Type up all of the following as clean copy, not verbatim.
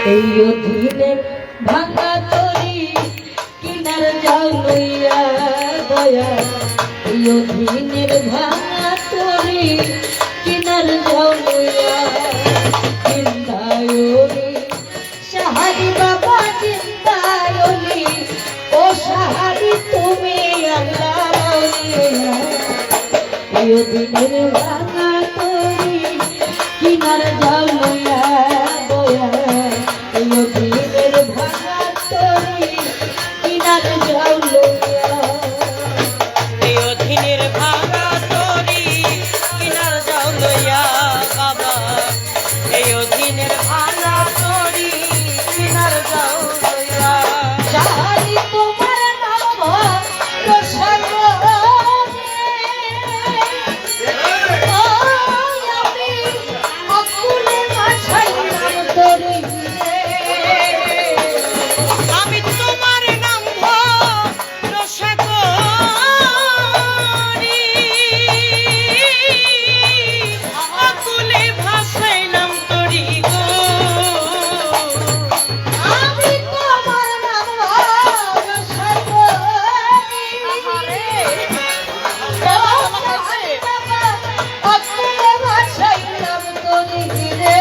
এই অধীনে ভাঙা তরি কিনার যাও লইয়া দয়া এই অধীনের ভাঙা তরি কিনার যাও লইয়া জিন্দায়নি সাহারি বাবা জিন্দায়নি ও সাহারি তুমি আল্লাহ রাউলিয়া এই অধীনের ভাঙা তরি কিনার যাও লইয়া দয়া এই অধীনের ভাঙা তরি কিনার যাও লইয়া এই অধীনের ভাঙা তরি কিনার যাও লইয়া বাবা এই অধীনের ভাঙা তরি কিনার যাও লইয়া সাহারি তোমার নাম আমি তোমার নাম ভরসা করি আকুলে ভাসাইলাম তরি গো আমি তোমার নাম ভরসা করি আকুলে ভাসাইলাম তরি রে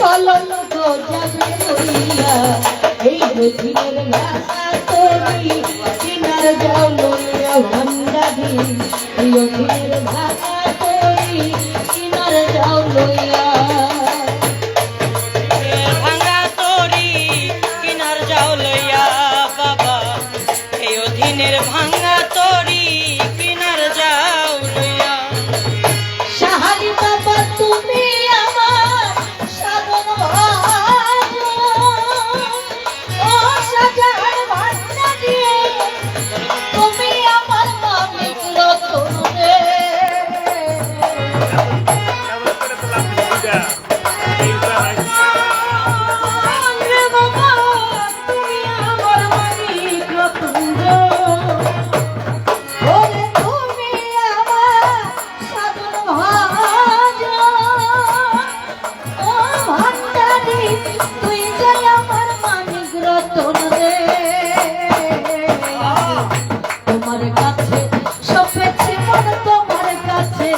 কলঙ্ক যাবে লইয়া এই অধীনের ভাঙা তরি কিনার যাও লইয়া ভান্ডারি এই অধীনের ভাঙা তরি কিনার যাও লইয়া ভাঙা তরি কিনার যাও লইয়া বাবা এই অধীনের ভাঙা তরি কিনার যাও লইয়া সাহারি বাবা তুমি আমার সাধন ও সাজার ভান্ডারি তুমি আমার মালিক রতন রে তোমার কাছে সপেছে মন তোমার কাছে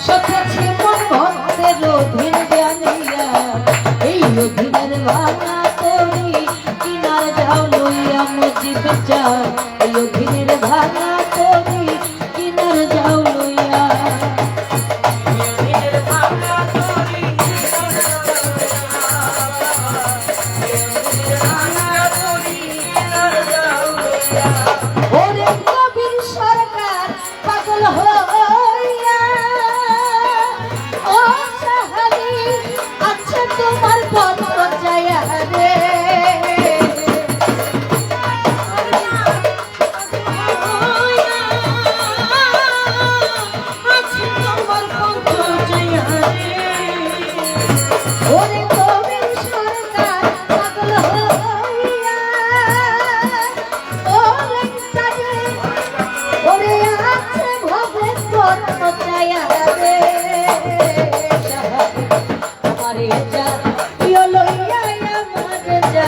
সপেছে মন ভক্তের অধীন জানিয়া এই অধীনের ভাঙা তরি কিনার যাও লইয়া মুজিব চাই এই অধীনের ভাঙা তরি কিনার যাও লইয়া ওরে কবির সরকার পাগল হইয়া ও সাহারি আচ্ছা তোমার পত্র যায় রে ওরে কবির সরকার পাগল হইয়া ওরে আছে ভবে পত্র যায় রে আমারে যা প্রিয় লইয়া আমারে যা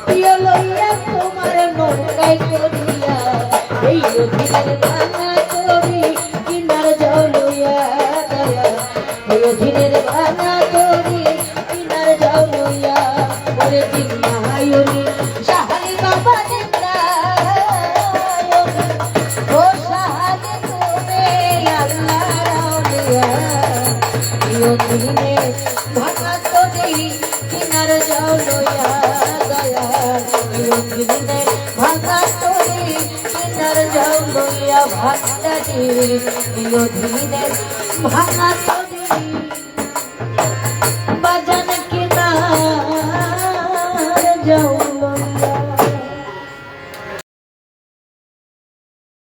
প্রিয় লইয়া তোমার নৌকায় করিয়া এই অধীনের ভাঙা তরি কিনার যাও লইয়া দয়া এই অধীনের ভাঙা তরি কিনার যাও লইয়া ওরে জিন্দায়নি সাহারি বাবা জিন্দায়নি ও সাহারি তুমি আল্লাহ রাউলিয়া এই অধীনের ভাঙা তরি কিনার যাও লইয়া দয়া এই অধীনের ভাঙা তরি কিনার যাও লইয়া ভান্ডারি এই অধীনের ভাঙা তরি